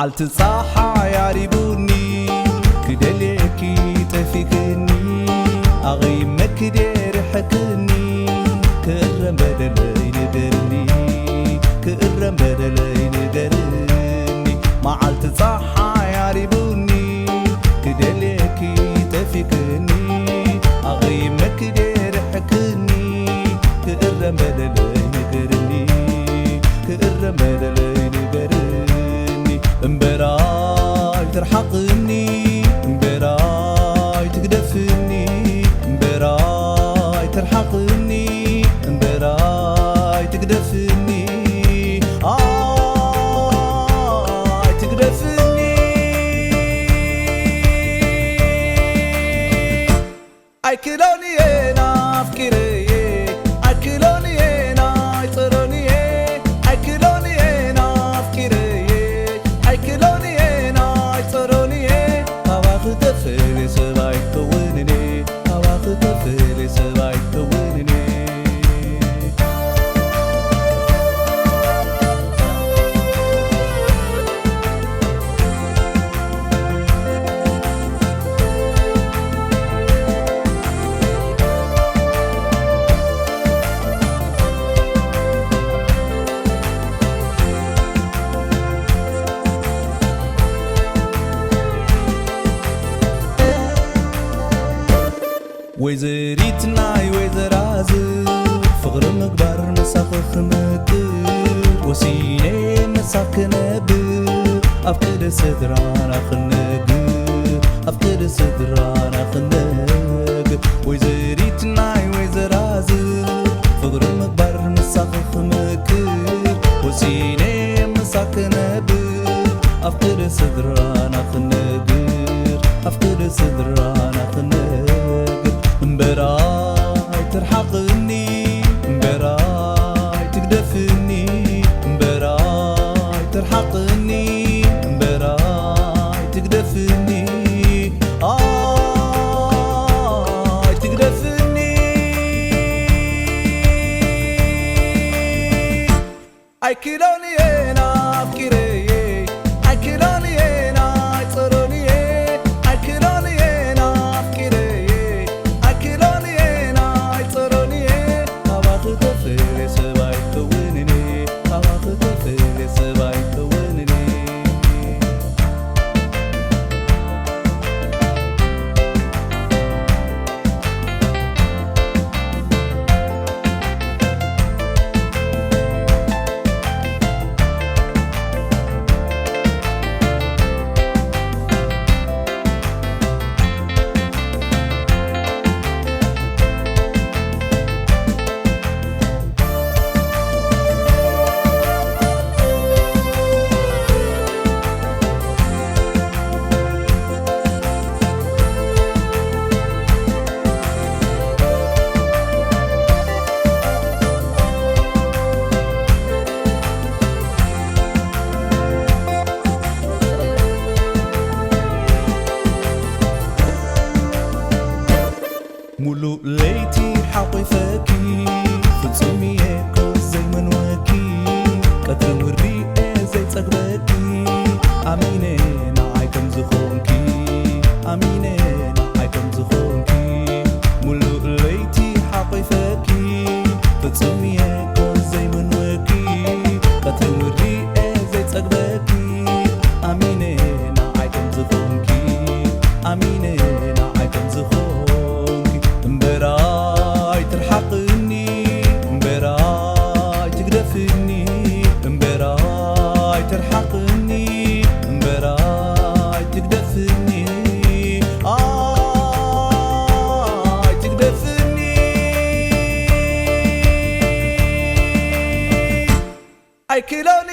معلت صاحا يعربوني كدليكي تفكني أغيمك دير حكني كرم بدلي ندرني كرم بدلي ندرني معلت صاحا يعربوني كدليكي تفكني أغيمك دير حكني كرم بدلي ندرني كرم بدلي ندرني امبراي ترحقني امبراي تقدفني امبراي ترحقني امبراي تقدفني تقدفني اي كلوني انا افكري اي كلوني انا يطرني اي كلوني انا افكري اي كلوني انا يطرني هواخ تفري سباي كونني هواخ تفري سباي كونني وزريت ناي وزراز فغر مقبر مساخ مكر وسيني مساك نبر أفقد صدرانا خنقر أفقد صدرانا خنقر وزريت ناي وزراز فغر مقبر مساخ مكر وسيني مساك نبر أفقد صدرانا خنقر أفقد صدرانا خنقر امبراي ترحقني امبراي تقدفني امبراي ترحقني امبراي تقدفني تقدفني اي كيلوني انا افكري اي كيلوني انا يطرني اي كيلوني انا افكري تفري سباي كونني هواخ تفري سباي كونني ملو ليتي حقفاكي فتصمي اكو زي منواكي قدر مريئة زي تقباكي امينة نعي كم زخونكي امينة نعي كم زخونكي ملو ليتي حقفاكي فتصمي اكو زي منواكي قدر مريئة زي تقباكي امينة نعي كم زخونكي امينة نعي كم زخونكي امبراي ترحقني امبراي تقدفني امبراي ترحقني امبراي تقدفني تقدفني اي كيلوني